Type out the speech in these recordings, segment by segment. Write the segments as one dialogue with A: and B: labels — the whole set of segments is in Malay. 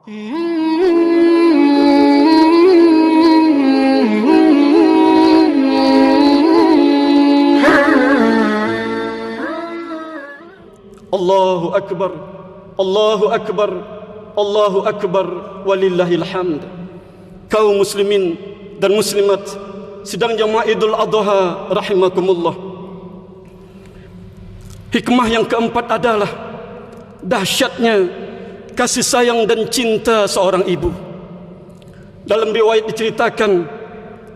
A: Allahu Akbar, Allahu Akbar, Allahu Akbar, walillahil hamd. Kaum muslimin dan muslimat sidang jamaah Idul Adha rahimakumullah. Hikmah yang keempat adalah dahsyatnya kasih sayang dan cinta seorang ibu. Dalam riwayat diceritakan,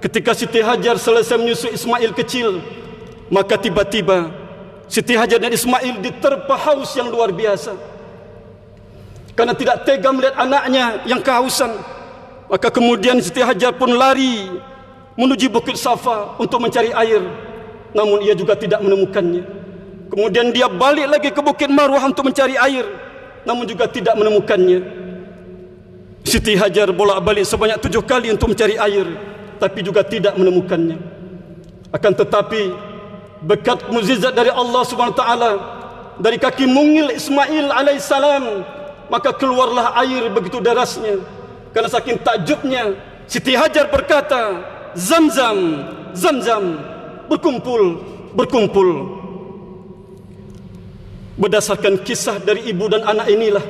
A: ketika Siti Hajar selesai menyusui Ismail kecil, maka tiba-tiba Siti Hajar dan Ismail diterpa haus yang luar biasa. Karena tidak tega melihat anaknya yang kehausan, maka kemudian Siti Hajar pun lari menuju Bukit Safa untuk mencari air. Namun ia juga tidak menemukannya. Kemudian dia balik lagi ke Bukit Marwah untuk mencari air, namun juga tidak menemukannya. Siti Hajar bolak-balik sebanyak 7 kali untuk mencari air, tapi juga tidak menemukannya. Akan tetapi berkat mukjizat dari Allah Subhanahu wa taala, dari kaki mungil Ismail alaihissalam, maka keluarlah air begitu derasnya. Karena saking takjubnya, Siti Hajar berkata, "Zamzam, Zamzam, berkumpul, berkumpul." Berdasarkan kisah dari ibu dan anak inilah,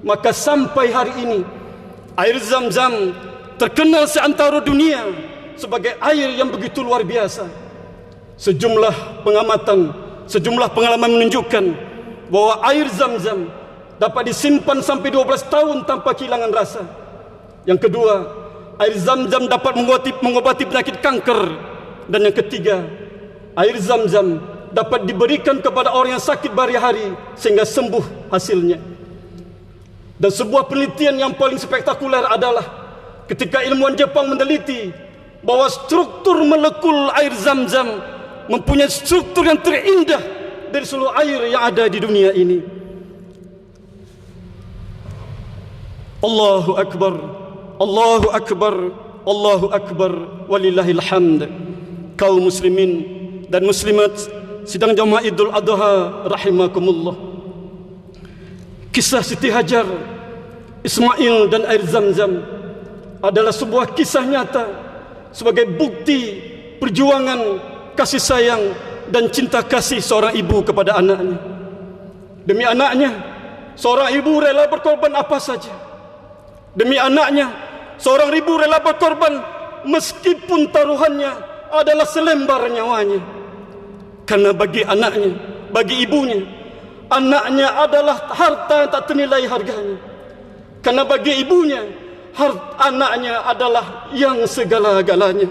A: maka sampai hari ini air Zamzam terkenal seantero dunia sebagai air yang begitu luar biasa. Sejumlah pengamatan, sejumlah pengalaman menunjukkan bahwa air Zamzam dapat disimpan sampai 12 tahun tanpa kehilangan rasa. Yang kedua, air Zamzam dapat mengobati penyakit kanker. Dan yang ketiga, air Zamzam dapat diberikan kepada orang yang sakit berhari-hari sehingga sembuh hasilnya. Dan sebuah penelitian yang paling spektakuler adalah ketika ilmuwan Jepang meneliti bahwa struktur molekul air Zamzam mempunyai struktur yang terindah dari seluruh air yang ada di dunia ini. Allahu Akbar, Allahu Akbar, Allahu Akbar, walillahil hamd. Kaum muslimin dan muslimat sidang jamaah Idul Adha rahimakumullah. Kisah Siti Hajar, Ismail dan air Zamzam adalah sebuah kisah nyata sebagai bukti perjuangan kasih sayang dan cinta kasih seorang ibu kepada anaknya. Demi anaknya, seorang ibu rela berkorban apa saja. Demi anaknya, seorang ibu rela berkorban meskipun taruhannya adalah selembar nyawanya. Karena bagi anaknya, bagi ibunya, anaknya adalah harta yang tak ternilai harganya. Karena bagi ibunya, anaknya adalah yang segala-galanya.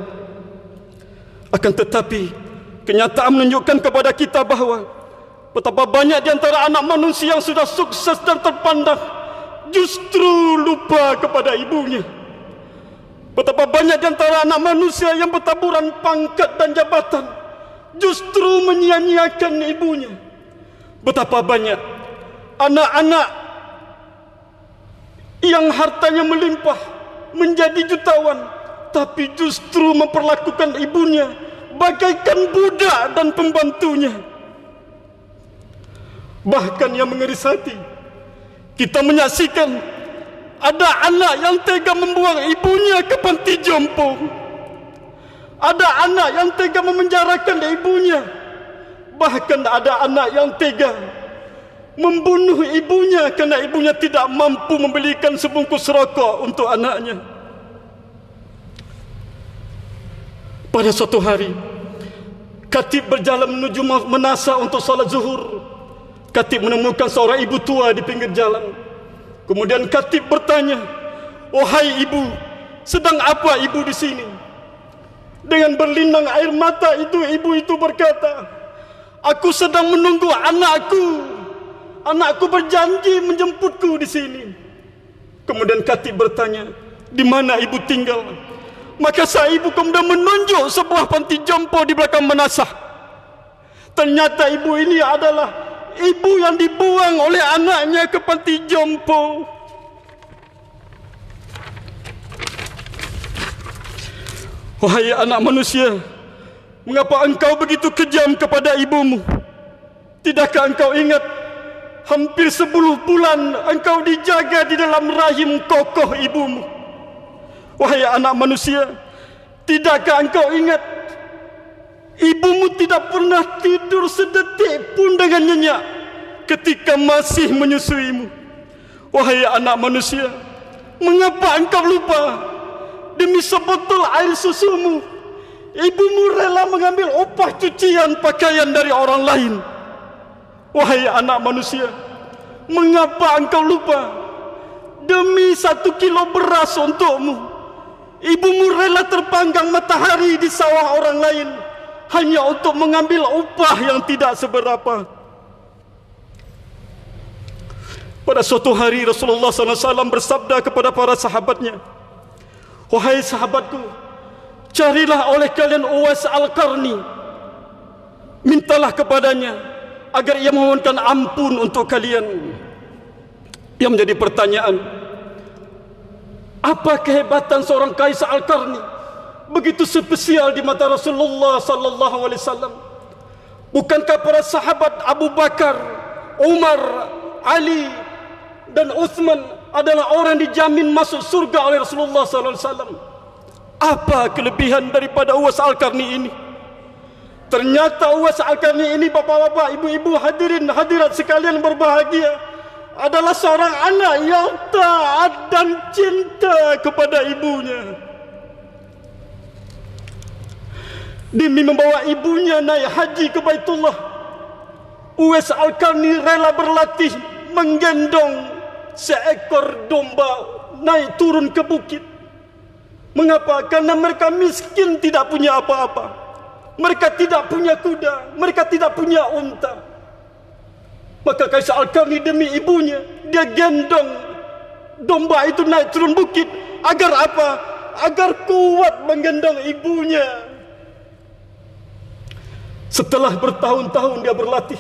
A: Akan tetapi kenyataan menunjukkan kepada kita bahawa betapa banyak di antara anak manusia yang sudah sukses dan terpandang justru lupa kepada ibunya. Betapa banyak di antara anak manusia yang bertaburan pangkat dan jabatan justru menyia-nyiakan ibunya. Betapa banyak anak-anak yang hartanya melimpah menjadi jutawan, tapi justru memperlakukan ibunya bagaikan budak dan pembantunya. Bahkan yang mengiris hati, kita menyaksikan ada anak yang tega membuang ibunya ke panti jompo. Ada anak yang tega memenjarakan ibunya. Bahkan ada anak yang tega membunuh ibunya kerana ibunya tidak mampu membelikan sebungkus rokok untuk anaknya. Pada suatu hari, Khatib berjalan menuju Manasa untuk salat zuhur. Khatib menemukan seorang ibu tua di pinggir jalan. Kemudian Khatib bertanya, "Wahai ibu, sedang apa ibu di sini?" Dengan berlinang air mata ibu itu berkata, "Aku sedang menunggu anakku. Anakku berjanji menjemputku di sini." Kemudian Khatib bertanya, "Di mana ibu tinggal?" Maka sang ibu kemudian menunjuk sebuah panti jompo di belakang Manasah. Ternyata ibu ini adalah ibu yang dibuang oleh anaknya ke panti jompo. Wahai anak manusia, mengapa engkau begitu kejam kepada ibumu? Tidakkah engkau ingat hampir 10 bulan engkau dijaga di dalam rahim kokoh ibumu. Wahai anak manusia, tidakkah engkau ingat ibumu tidak pernah tidur sedetik pun dengan nyenyak ketika masih menyusuimu? Wahai anak manusia, mengapa engkau lupa demi sebotol air susumu ibumu rela mengambil upah cucian pakaian dari orang lain? Wahai anak manusia, mengapa engkau lupa demi 1 kilo beras untukmu ibumu rela terpanggang matahari di sawah orang lain hanya untuk mengambil upah yang tidak seberapa? Pada suatu hari Rasulullah SAW bersabda kepada para sahabatnya, wahai sahabatku, carilah oleh kalian Uwais Al-Qarni, mintalah kepadanya agar ia memohonkan ampun untuk kalian. Yang menjadi pertanyaan, apa kehebatan seorang Qais Al-Qarni begitu spesial di mata Rasulullah sallallahu alaihi wasallam? Bukankah para sahabat Abu Bakar, Umar, Ali dan Utsman adalah orang dijamin masuk surga oleh Rasulullah sallallahu alaihi wasallam? Apa kelebihan daripada Uwais Al-Qarni ini? Ternyata Uwais Al-Qarni ini, bapak-bapak, ibu-ibu, hadirin hadirat sekalian berbahagia, adalah seorang anak yang taat dan cinta kepada ibunya. Demi membawa ibunya naik haji ke Baitullah, Uwais Al-Qarni rela berlatih menggendong seekor domba naik turun ke bukit. Mengapa? Karena mereka miskin, tidak punya apa-apa. Mereka tidak punya kuda, mereka tidak punya unta. Maka Qais Al-Qarni demi ibunya, dia gendong domba itu naik turun bukit. Agar apa? Agar kuat menggendong ibunya. Setelah bertahun-tahun dia berlatih,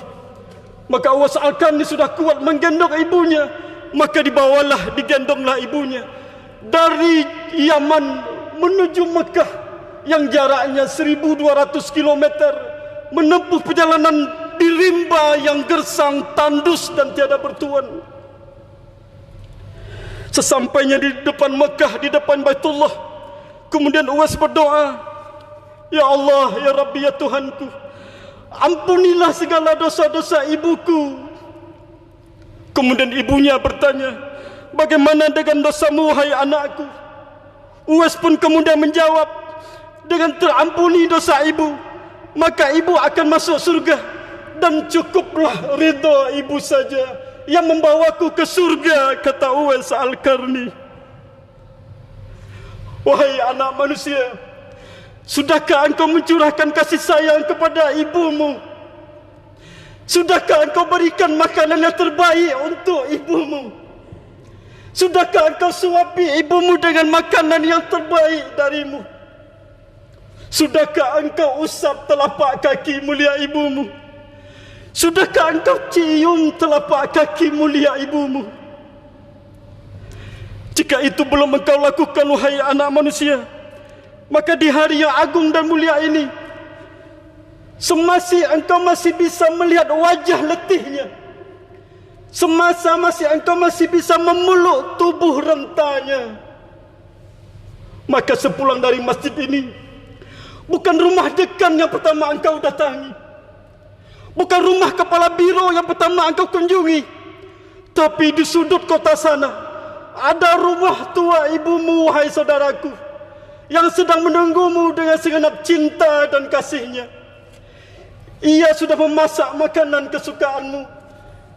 A: maka Uwais Al-Qarni sudah kuat menggendong ibunya. Maka digendonglah ibunya dari Yaman menuju Mekah yang jaraknya 1200 km, menempuh perjalanan di rimba yang gersang, tandus dan tiada bertuan. Sesampainya di depan Mekah, di depan Baitullah, kemudian Uwais berdoa, ya Allah, ya Rabbi, ya Tuhanku, ampunilah segala dosa-dosa ibuku. Kemudian ibunya bertanya, bagaimana dengan dosamu, hai anakku? Uwais pun kemudian menjawab, dengan terampuni dosa ibu, maka ibu akan masuk surga, dan cukuplah ridha ibu saja yang membawaku ke surga, kata Uwais Al-Qarni. Wahai anak manusia, sudahkah engkau mencurahkan kasih sayang kepada ibumu? Sudahkah engkau berikan makanan yang terbaik untuk ibumu? Sudahkah engkau suapi ibumu dengan makanan yang terbaik darimu? Sudahkah engkau usap telapak kaki mulia ibumu? Sudahkah engkau cium telapak kaki mulia ibumu? Jika itu belum engkau lakukan, wahai anak manusia, maka di hari yang agung dan mulia ini, semasa engkau masih bisa melihat wajah letihnya, semasa engkau masih bisa memeluk tubuh rentanya, maka sepulang dari masjid ini, bukan rumah dekan yang pertama engkau datangi, bukan rumah kepala biro yang pertama engkau kunjungi, tapi di sudut kota sana ada rumah tua ibumu, wahai saudaraku, yang sedang menunggumu dengan segenap cinta dan kasihnya. Ia sudah memasak makanan kesukaanmu,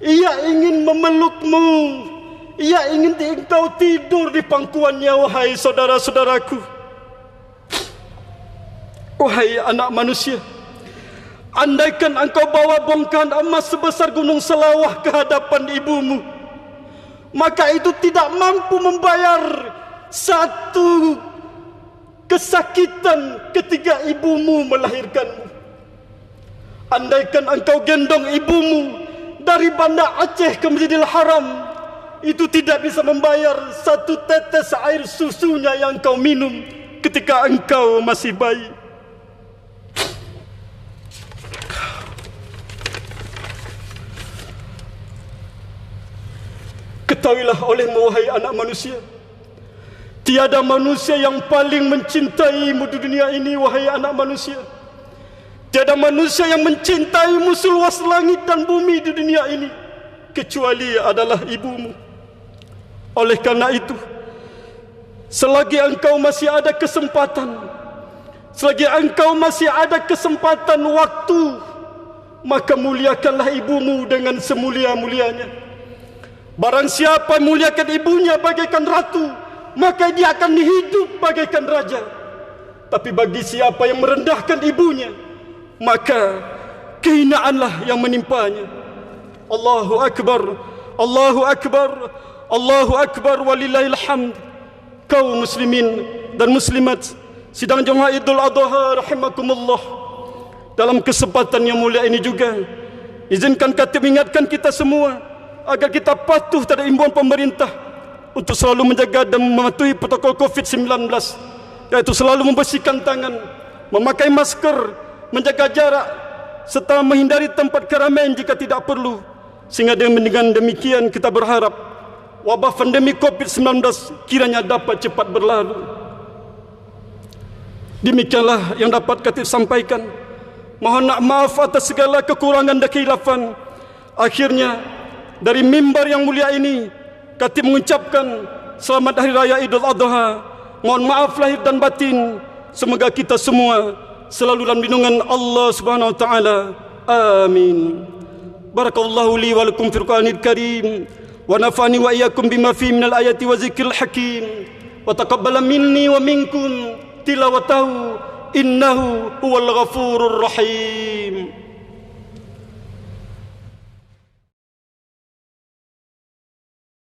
A: ia ingin memelukmu, ia ingin engkau tidur di pangkuannya, wahai saudara-saudaraku. Wahai anak manusia, andaikan engkau bawa bongkahan emas sebesar gunung Selawah ke hadapan ibumu, maka itu tidak mampu membayar satu kesakitan ketika ibumu melahirkanmu. Andaikan engkau gendong ibumu dari Banda Aceh ke Masjidil Haram, itu tidak bisa membayar satu tetes air susunya yang kau minum ketika engkau masih bayi. ketahuilah olehmu wahai anak manusia, tiada manusia yang paling mencintaimu di dunia ini wahai anak manusia. Tiada manusia yang mencintaimu seluas langit dan bumi di dunia ini kecuali adalah ibumu. Oleh karena itu, selagi engkau masih ada kesempatan, selagi engkau masih ada kesempatan waktu, maka muliakanlah ibumu dengan semulia-mulianya. Barang siapa muliakan ibunya bagaikan ratu, maka dia akan hidup bagaikan raja. Tapi bagi siapa yang merendahkan ibunya, maka kehinaanlah yang menimpanya. Allahu Akbar, Allahu Akbar, Allahu Akbar, walillahil hamd. Kaum muslimin dan muslimat sidang Jemaah Idul Adha rahimakumullah, dalam kesempatan yang mulia ini juga izinkan kami mengingatkan kita semua agar kita patuh terhadap imbauan pemerintah untuk selalu menjaga dan mematuhi protokol COVID-19, yaitu selalu membersihkan tangan, memakai masker, menjaga jarak, serta menghindari tempat keramaian jika tidak perlu. Sehingga dengan demikian kita berharap wabah pandemi COVID-19 kiranya dapat cepat berlalu. Demikianlah yang dapat kami sampaikan. Mohon maaf atas segala kekurangan dan kekhilafan. Akhirnya dari mimbar yang mulia ini kami mengucapkan selamat Hari Raya Idul Adha. Mohon maaf lahir dan batin. Semoga kita semua selalu dalam lindungan Allah Subhanahu wa taala. Amin. Barakallahu li wa lakum fil Qur'anil Karim wa nafa'ani wa iyyakum bima fihi minal ayati wa zikril hakim wa taqabbala minni wa minkum tilawatahu innahu huwal ghafurur rahim.